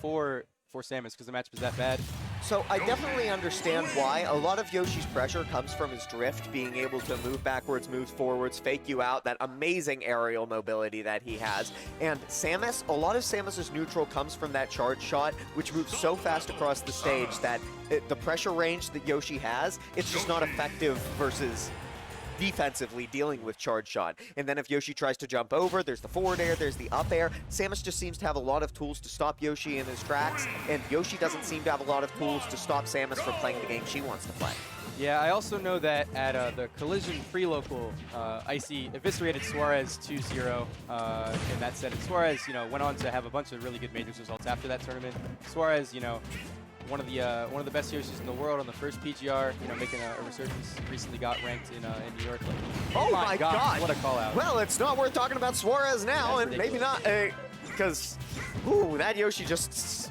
for Samus because the matchup is that bad. So I definitely understand why. A lot of Yoshi's pressure comes from his drift, being able to move backwards, move forwards, fake you out, that amazing aerial mobility that he has. And Samus, a lot of Samus's neutral comes from that charge shot, which moves so fast across the stage that the pressure range that Yoshi has, it's just not effective versus defensively dealing with charge shot. And then if Yoshi tries to jump over, there's the forward air, there's the up air. Samus just seems to have a lot of tools to stop Yoshi in his tracks, and Yoshi doesn't seem to have a lot of tools to stop Samus from playing the game she wants to play. Yeah, I also know that at the Collision pre-local, Icy eviscerated Suarez 2-0 in that set. And Suarez, went on to have a bunch of really good majors results after that tournament. Suarez, one of the best Yoshis in the world on the first PGR, making a resurgence. Recently got ranked in New York. Like, oh my God! What a call out! Well, it's not worth talking about Suarez now, That's and ridiculous. maybe not because, that Yoshi just.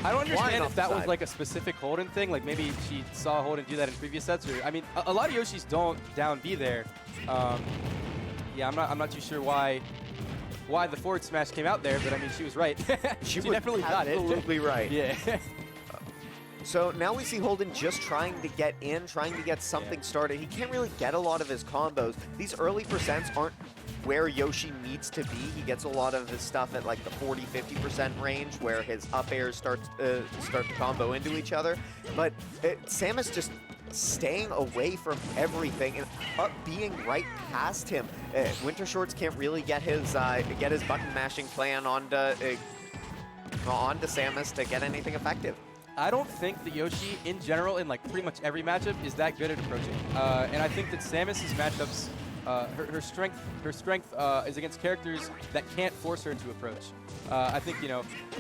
I don't understand if that was like a specific Holden thing. Like maybe she saw Holden do that in previous sets, or I mean, a lot of Yoshis don't down B there. Yeah, I'm not too sure why the forward smash came out there, but I mean, she was right. she definitely got it. Absolutely right. Yeah. So now we see Holden just trying to get in, trying to get something started. He can't really get a lot of his combos. These early percents aren't where Yoshi needs to be. He gets a lot of his stuff at like the 40-50% range where his up airs start to combo into each other. But Samus just staying away from everything and being right past him. WinterShorts can't really get his button mashing plan onto Samus to get anything effective. I don't think that Yoshi, in general, in like pretty much every matchup, is that good at approaching. And I think that Samus's matchups, her strength is against characters that can't force her into approach. I think,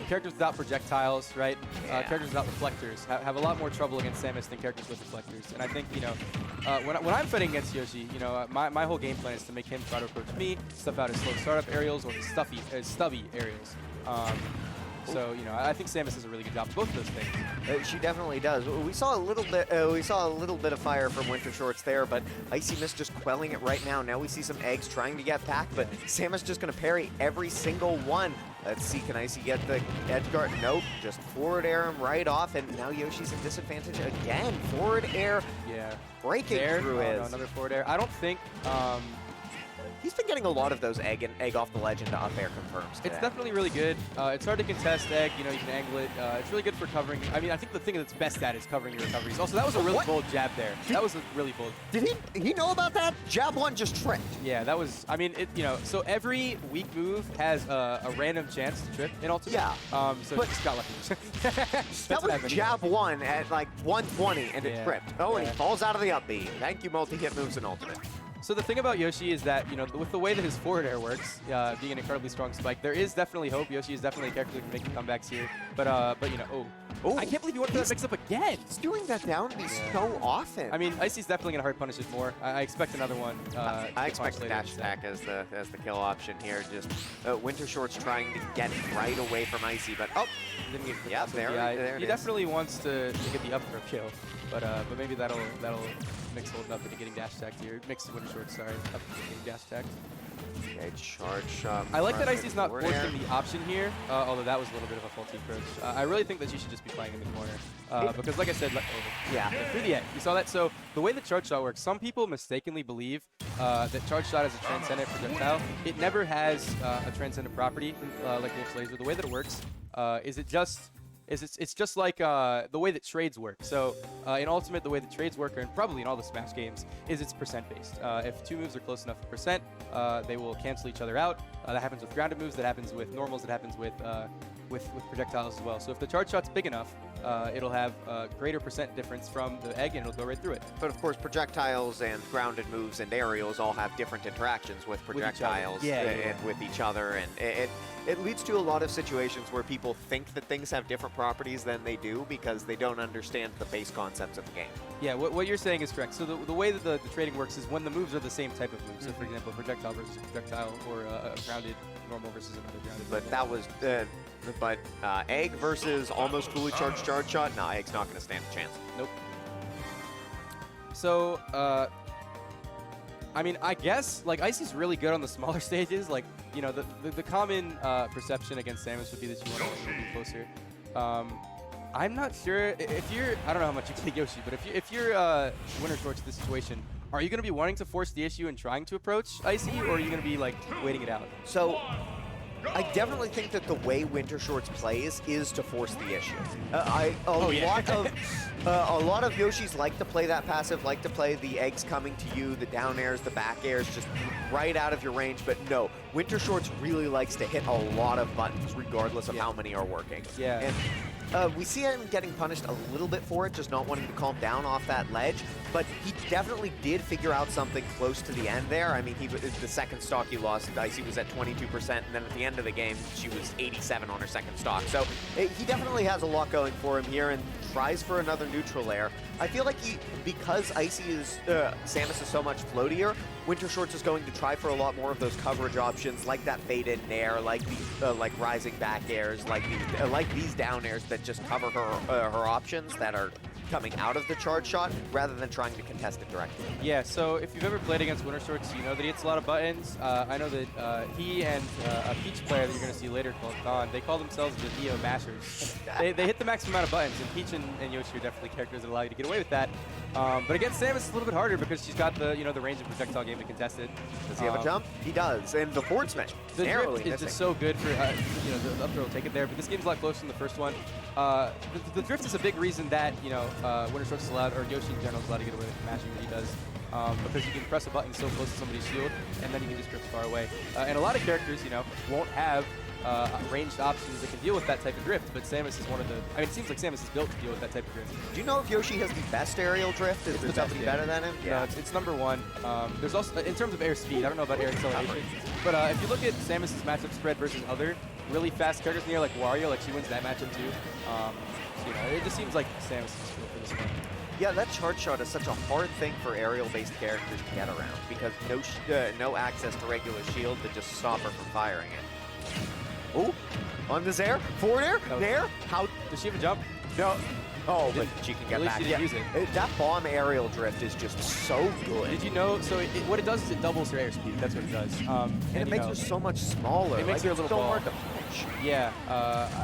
characters without projectiles, right? Characters without reflectors have a lot more trouble against Samus than characters with reflectors. And I think, when I'm fighting against Yoshi, my whole game plan is to make him try to approach me, stuff out his slow startup aerials or his stubby aerials. So I think Samus does a really good job of both of those things. She definitely does. We saw a little bit. Of fire from WinterShorts there, but IcyMist just quelling it right now. Now we see some eggs trying to get back, but Samus just going to parry every single one. Let's see, can Icy get the edge guard? Nope, just forward air him right off, and now Yoshi's in disadvantage again. Forward air, breaking through his. No, another forward air. I don't think. He's been getting a lot of those egg off the ledge into up air confirms today. It's definitely really good. It's hard to contest egg. You can angle it. It's really good for covering. I mean, I think the thing that's best at is covering your recoveries. Also, that was a really bold jab there. That was a really bold. Did he know about that? Jab one just tripped. Yeah, that was. I mean, so every weak move has a random chance to trip in ultimate. Yeah. So it just got lucky. That was jab one at like 120 and it tripped. Oh, and he falls out of the up B. Thank you, multi-hit moves in ultimate. So the thing about Yoshi is that, with the way that his forward air works, being an incredibly strong spike, there is definitely hope. Yoshi is definitely a character that can make comebacks here. But I can't believe he went for that mix-up again. He's doing that down so often. I mean, Icy's definitely going to hard punish it more. I expect another one. I expect the dash attack as the kill option here. Just WinterShorts trying to get right away from Icy, but didn't get there. He definitely wants to get the up throw kill, but maybe that'll mix Holden up into getting dash attacked here. Mix WinterShorts, sorry, up into getting dash attacked. Okay, charge. I like that Icy's not forcing the option here, although that was a little bit of a faulty approach. I really think that she should just be playing in the corner, because like I said, through the edge. You saw that? So the way the charge shot works, some people mistakenly believe that charge shot is a transcendent projectile. It never has a transcendent property like Wolf's Laser. The way that it works it's just like the way that trades work. So in Ultimate, the way that trades work, and probably in all the Smash games, is it's percent-based. If two moves are close enough to percent, they will cancel each other out. That happens with grounded moves, that happens with normals, that happens with projectiles as well. So if the charge shot's big enough, it'll have a greater percent difference from the egg, and it'll go right through it. But of course, projectiles and grounded moves and aerials all have different interactions with projectiles and with each other, and it leads to a lot of situations where people think that things have different properties than they do because they don't understand the base concepts of the game. Yeah, what you're saying is correct. So the way that the trading works is when the moves are the same type of move. So for example, projectile versus projectile, or a grounded normal versus another grounded. But that was, egg versus almost fully charged charge shot. No, egg's not going to stand a chance. Nope. So I mean, I guess like Icy's really good on the smaller stages. Like, the common perception against Samus would be that you want to be closer. I'm not sure if you're. I don't know how much you play Yoshi, but if you're WinterShorts in this situation, are you going to be wanting to force the issue and trying to approach Icy, or are you going to be like waiting it out? So I definitely think that the way WinterShorts plays is to force the issue. A lot of Yoshis like to play that passive, like to play the eggs coming to you, the down airs, the back airs, just right out of your range. But no, WinterShorts really likes to hit a lot of buttons, regardless of how many are working. Yeah. And we see him getting punished a little bit for it, just not wanting to calm down off that ledge, but he definitely did figure out something close to the end there. I mean, the second stock he lost, Icy was at 22%, and then at the end of the game, she was 87 on her second stock. So he definitely has a lot going for him here and tries for another neutral air. I feel like because Samus is so much floatier, WinterShorts is going to try for a lot more of those coverage options, like that fade-in nair, like the like rising back airs, like these down airs that just cover her options that are coming out of the charge shot rather than trying to contest it directly. Yeah, so if you've ever played against WinterShorts, you know that he hits a lot of buttons. I know that he and a Peach player that you're going to see later called Don, they call themselves the Neo Mashers. they hit the maximum amount of buttons, and Peach and Yoshi are definitely characters that allow you to get away with that. But against Samus, it's a little bit harder because she's got the the range of projectile game to contest it. Does he have a jump? He does, and the forward smash the narrowly drift is just so good for the up throw will take it there. But this game's a lot closer than the first one. The drift is a big reason that WinterShorts is allowed, or Yoshi in general is allowed to get away with the mashing that he does. Because you can press a button so close to somebody's shield, and then you can just drift far away. And a lot of characters, won't have ranged options that can deal with that type of drift, but Samus is one of the... I mean, it seems like Samus is built to deal with that type of drift. Do you know if Yoshi has the best aerial drift? Is there somebody better than him? Yeah, it's number one. There's also, in terms of air speed, I don't know about air acceleration, but if you look at Samus' matchup spread versus other really fast characters in the air, like Wario, like she wins that matchup too. It just seems like Samus is built for this one. Yeah, that charge shot is such a hard thing for aerial-based characters to get around because no access to regular shield to just stop her from firing it. Oh, on this air, forward air, there. How does she have a jump? No. Oh, but she can get back. She didn't use it. That bomb aerial drift is just so good. Did you know? So what it does is it doubles her airspeed. That's what it does. And it makes her so much smaller. It makes her a little so hard to punch. Yeah,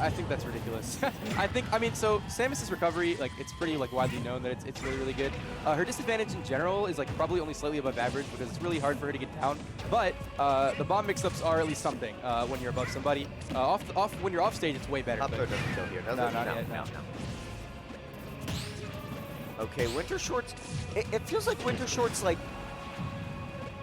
I think that's ridiculous. So Samus's recovery, it's pretty widely known that it's really, really good. Her disadvantage in general is probably only slightly above average because it's really hard for her to get down. But the bomb mix-ups are at least something when you're above somebody. When you're off stage, it's way better. Up throw doesn't kill here, does it? No, not yet. No. Okay, WinterShorts. It feels like WinterShorts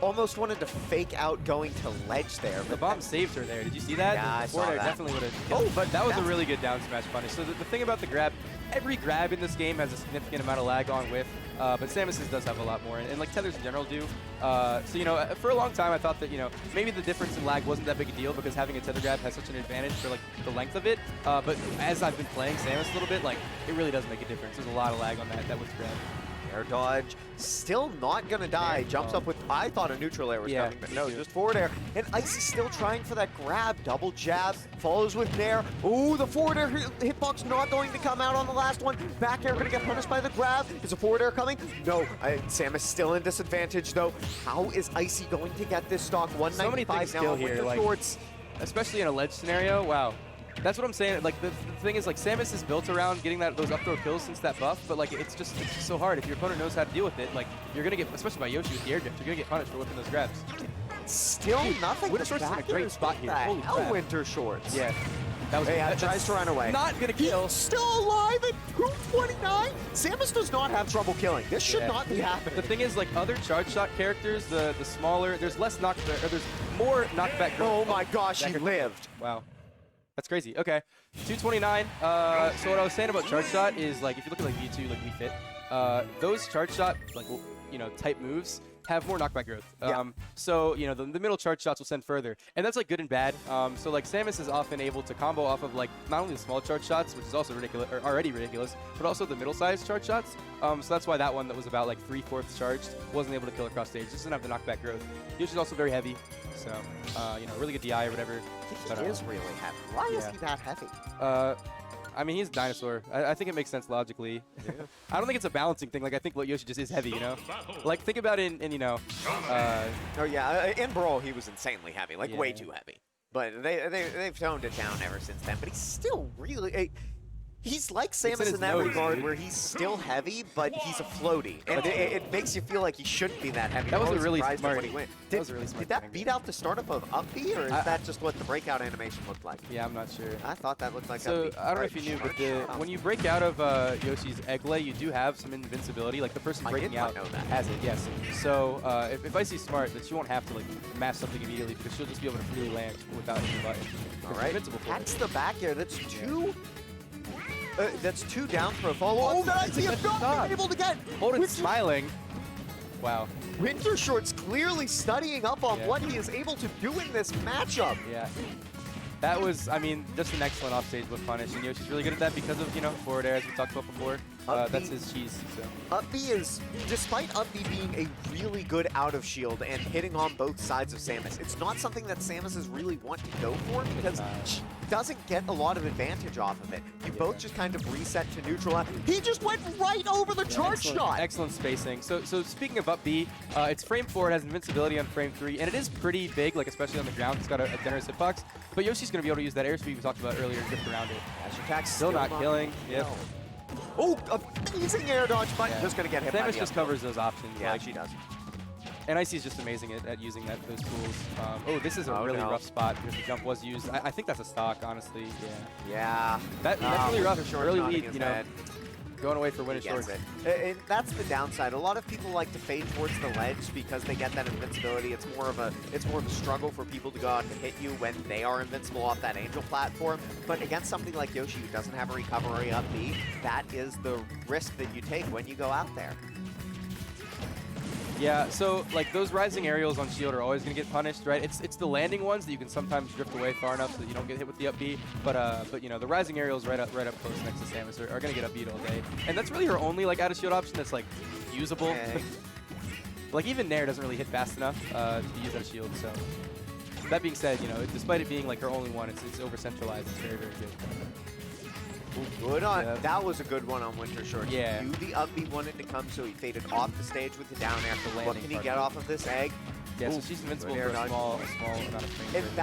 almost wanted to fake out going to ledge there. The bomb saved her there. Did you see that? Yeah, I saw that. Definitely would have killed. But that was a really good down smash punish. So the thing about the grab, every grab in this game has a significant amount of lag on with, but Samus's does have a lot more, and tethers in general do. For a long time I thought that maybe the difference in lag wasn't that big a deal because having a tether grab has such an advantage for the length of it. But as I've been playing Samus a little bit, it really does make a difference. There's a lot of lag on that with grab. Air dodge, still not gonna die. Jumps up with, I thought a neutral air was coming, but no, just forward air. And Icy's still trying for that grab, double jab, follows with nair. Ooh, the forward air hitbox not going to come out on the last one. Back air gonna get punished by the grab. Is a forward air coming? No, Samus still in disadvantage though. How is Icy going to get this stock? 195 now on WinterShorts. Especially in a ledge scenario, wow. That's what I'm saying. The thing is, Samus is built around getting those up throw kills since that buff, but it's just so hard. If your opponent knows how to deal with it, you're gonna get, especially by Yoshi with the air drift, you're gonna get punished for whipping those grabs. Still nothing. WinterShorts is in a great spot here. Holy crap. WinterShorts. Yeah. That was tries to run away. Not gonna kill. He's still alive at 229. Samus does not have trouble killing. This should not be happening. The thing is, other charge shot characters, the smaller, there's less knockback, or there's more knockback. Oh my gosh, he lived. Wow. That's crazy. Okay, 229. So what I was saying about charge shot is if you look at V2, Wii Fit, those charge shot type moves have more knockback growth. So the middle charge shots will send further, and that's good and bad. So Samus is often able to combo off of not only the small charge shots, which is also ridiculous, or already ridiculous, but also the middle-sized charge shots. So that's why that one that was about 3/4 charged wasn't able to kill across stage. Just didn't have the knockback growth. Yoshi's also very heavy, so really good DI or whatever. He is really heavy. Why is he that heavy? I mean, he's a dinosaur. I think it makes sense logically. Yeah. I don't think it's a balancing thing. I think Yoshi just is heavy, think about it in oh yeah, in Brawl he was insanely heavy, way too heavy. But they've toned it down ever since then. But he's still really, He's like in Samus his in that nose, regard, dude. where he's still heavy, but he's a floaty. And it makes you feel like he shouldn't be that heavy. That was I'm a really surprised at smart. When he went. That was a really smart Did that timing. beat out the startup of up B, or is that just what the breakout animation looked like? Yeah, I'm not sure. I thought that looked like So up B. I don't know if you knew, but when you break out of Yoshi's egg lay, you do have some invincibility. Like the person I breaking did not out know that. has it. Yes. So if Icy's smart, that she won't have to like mash something immediately because she'll just be able to freely land without any button. All right, Invincible for that's her. the back air. That's two. That's two down throw follow. Oh, that it's a he good has not shot. been able to get. Holden smiling. Wow. WinterShorts clearly studying up on Yeah. what he is able to do in this matchup. Yeah. That was, I mean, just an excellent offstage whip punish, and Yoshi's really good at that because of, you know, forward air, as we talked about before. That's his cheese, so. Up B is, despite Up B being a really good out of shield and hitting on both sides of Samus, it's not something that Samus is really want to go for because she doesn't get a lot of advantage off of it. You both just kind of reset to neutral. He just went right over the charge shot. Excellent spacing. So speaking of Up B, it's frame 4, it has invincibility on frame 3, and it is pretty big, like especially on the ground. It's got a generous hitbox, but Yoshi's going to be able to use that airspeed we talked about earlier and drift around it. Dash attack Still not killing. Yep. Oh, amazing air dodge, but just going to get hit by Samus the just up. covers those options. Yeah, like, she does. And Icy's just amazing at using those tools. Oh, this is a really rough spot because the jump was used. I think that's a stock, honestly. Yeah. Yeah. That's really rough. WinterShorts Early nodding lead, his you know. head. Going away for He WinterShorts. gets it. And that's the downside. A lot of people like to fade towards the ledge because they get that invincibility. It's more of a struggle for people to go out and hit you when they are invincible off that angel platform. But against somebody like Yoshi who doesn't have a recovery up B, that is the risk that you take when you go out there. Yeah, so like those rising aerials on shield are always going to get punished, right? It's the landing ones that you can sometimes drift away far enough so that you don't get hit with the up B. But you know, the rising aerials right up close next to Samus are going to get up beat all day. And that's really her only like out of shield option that's like usable. Okay. Like even Nair doesn't really hit fast enough to use out of shield. So that being said, you know, despite it being like her only one, it's over centralized. It's very, very good. Good on. Yep. That was a good one on WinterShorts. Yeah. He knew the up B wanted to come, so he faded off the stage with the down air. The What landing can he part. get off of this egg? Yeah, so Ooh, she's invincible good for air a dodge. small amount of frame. And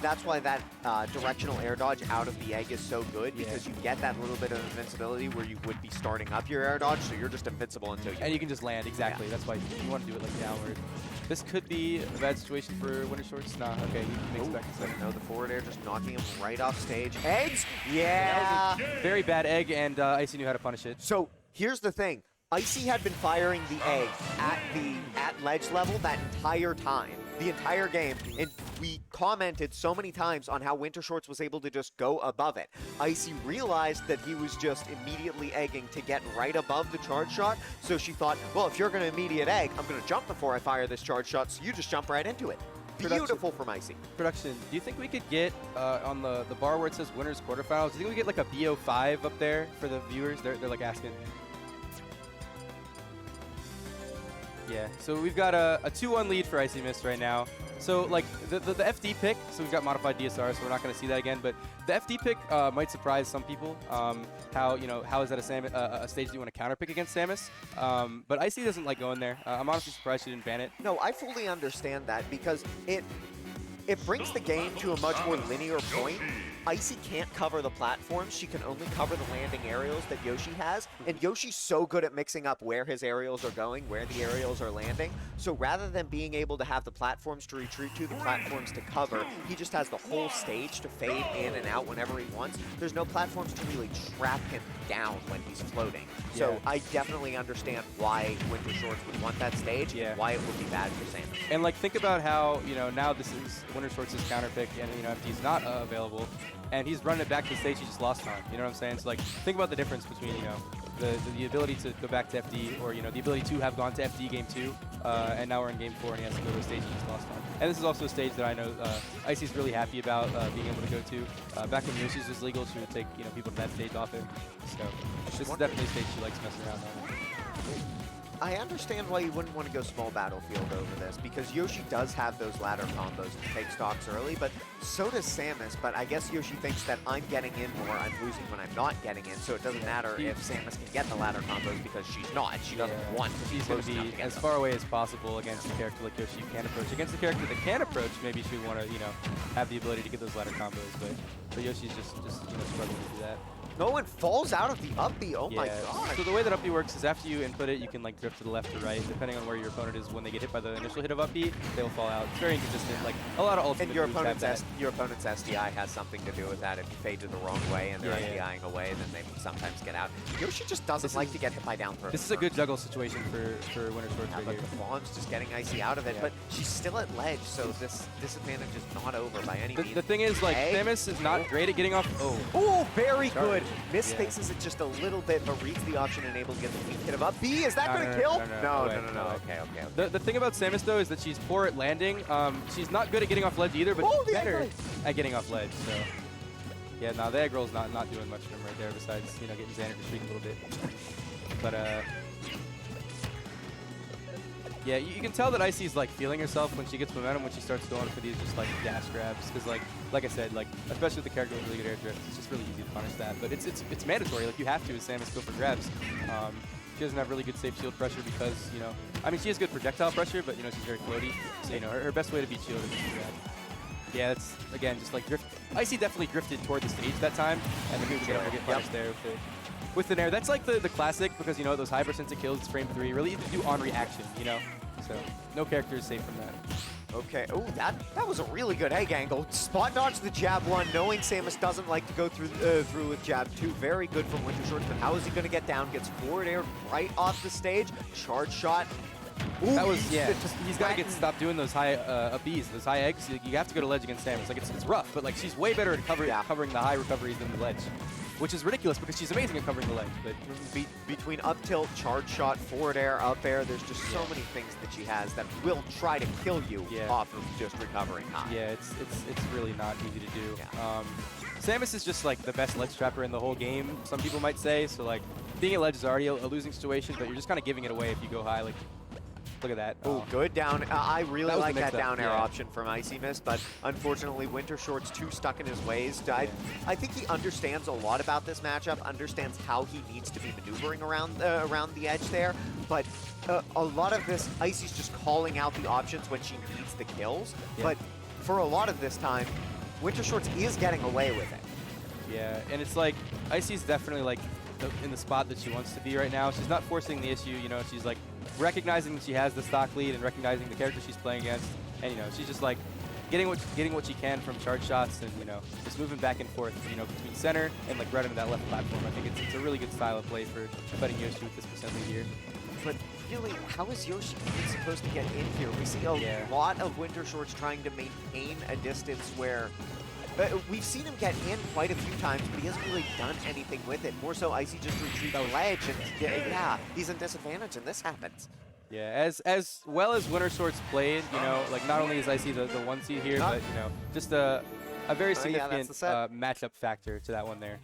that's why that directional air dodge out of the egg is so good, because you get that little bit of invincibility where you would be starting up your air dodge, so you're just invincible until you. And you can just land, exactly. Yeah. That's why you want to do it like downward. This could be a bad situation for WinterShorts. Nah, okay, he makes it back to second. No, the forward air just knocking him right off stage. Eggs? Yeah! Very bad egg, and Icy knew how to punish it. So here's the thing. Icy had been firing the egg at ledge level that entire time, the entire game, and we commented so many times on how WinterShorts was able to just go above it. Icy realized that he was just immediately egging to get right above the charge shot, so she thought, well, if you're going to immediate egg, I'm going to jump before I fire this charge shot, so you just jump right into it. Beautiful from Icy. Production, do you think we could get on the bar where it says winners quarterfinals, do you think we get like a BO5 up there for the viewers? They're like asking. Yeah, so we've got a 2-1 lead for IcyMist right now. So like the FD pick, so we've got modified DSR, so we're not going to see that again. But the FD pick might surprise some people. How is that a stage that you want to counter pick against Samus? But Icy doesn't like going there. I'm honestly surprised she didn't ban it. No, I fully understand that because it brings the game to a much more linear point. Icy can't cover the platforms. She can only cover the landing aerials that Yoshi has. And Yoshi's so good at mixing up where his aerials are going, where the aerials are landing. So rather than being able to have the platforms to retreat to, the platforms to cover, he just has the whole stage to fade in and out whenever he wants. There's no platforms to really trap him down when he's floating. So Yeah. I definitely understand why WinterShorts would want that stage and why it would be bad for Samus. And like think about how, you know, now this is WinterShorts' counter pick and, you know, FD's not available. And he's running it back to the stage he just lost on. You know what I'm saying? So like think about the difference between, you know, the ability to go back to FD, or, you know, the ability to have gone to FD game 2, and now we're in game 4 and he has to go to a stage he just lost on. And this is also a stage that I know Icy's really happy about being able to go to. Back when Yoshi's was legal, she would take, you know, people to that stage off it. So this is definitely a stage she likes messing around on. I understand why you wouldn't want to go small battlefield over this, because Yoshi does have those ladder combos to take stocks early, but so does Samus. But I guess Yoshi thinks that I'm getting in more, I'm losing when I'm not getting in, so it doesn't matter if Samus can get the ladder combos because she's not. She doesn't want to be She's going close to enough to be get as them. far away as possible against a character like Yoshi can approach. Against a character that can approach, maybe she would want to, you know, have the ability to get those ladder combos, but Yoshi's just you know, struggling to do that. No one falls out of the up B. Oh my god. So the way that up B works is after you input it, you can like drift to the left or right, depending on where your opponent is. When they get hit by the initial hit of up B, they will fall out. It's very inconsistent. Like a lot of ultimate And your moves have opponent's that. SDI has something to do with that. If you fade to the wrong way and they're SDIing away, then they sometimes get out. Yoshi just doesn't like to get hit by down throw. This is a good juggle situation for WinterShorts right but here. the bomb's just getting Icy out of it, but she's still at ledge, so this disadvantage is not over by any means. The thing is, like, Samus is not great at getting off. Oh, very good. Misfaces it just a little bit, but reads the option and able to get the weak hit of up B. Is that going to kill? No. Okay. The thing about Samus, though, is that she's poor at landing. She's not good at getting off ledge either, but she's better at getting off ledge. So, yeah, no, the egg roll's not doing much for him right there, besides, you know, getting Xander to shriek a little bit. But, yeah, you can tell that Icy's like feeling herself when she gets momentum, when she starts going for these just like dash grabs. Because like I said, like especially with the character with really good air drift, it's just really easy to punish that. But it's mandatory. Like you have to as Samus go for grabs. She doesn't have really good safe shield pressure because, you know, I mean she has good projectile pressure, but you know she's very floaty. So you know her best way to beat shield is to grab. Yeah, that's again just like drift. Icy definitely drifted toward the stage that time, and the move get punished there with the nair. That's like the classic, because you know those high percentage kills, it's frame 3, really easy to do on reaction, you know? So no character is safe from that. Okay, oh, that was a really good egg angle. Spot dodge the jab 1, knowing Samus doesn't like to go through with jab 2. Very good from WinterShorts, but how is he going to get down? Gets forward air right off the stage. Charge shot. Ooh, that was, yeah, he's got to stop doing those high up Bs, those high eggs. You have to go to ledge against Samus. Like, it's rough, but like she's way better at covering the high recoveries than the ledge. Which is ridiculous because she's amazing at covering the ledge. But between up tilt, charge shot, forward air, up air, there's just so many things that she has that will try to kill you off of just recovering high. Yeah, it's really not easy to do. Yeah. Samus is just like the best ledge trapper in the whole game, some people might say. So like being at ledge is already a losing situation, but you're just kind of giving it away if you go high. Like, look at that. Oh, good down. I really like that down air option from IcyMist, but unfortunately WinterShorts too stuck in his ways. I think he understands a lot about this matchup, understands how he needs to be maneuvering around the edge there, but a lot of this, Icy's just calling out the options when she needs the kills, but for a lot of this time, WinterShorts is getting away with it. Yeah, and it's like, Icy's definitely like in the spot that she wants to be right now. She's not forcing the issue, you know, she's like recognizing that she has the stock lead and recognizing the character she's playing against, and you know she's just like getting what she can from charge shots, and you know just moving back and forth, you know, between center and like right into that left platform. I think it's a really good style of play for fighting Yoshi with this percent lead here. But really, how is Yoshi even supposed to get in here? We see a lot of WinterShorts trying to maintain a distance where we've seen him get in quite a few times, but he hasn't really done anything with it. More so, Icy just retreats the ledge, and yeah, he's in disadvantage, and this happens. Yeah, as well as WinterShorts played, you know, like not only is Icy the 1 seed here, but you know, just a very significant matchup factor to that one there.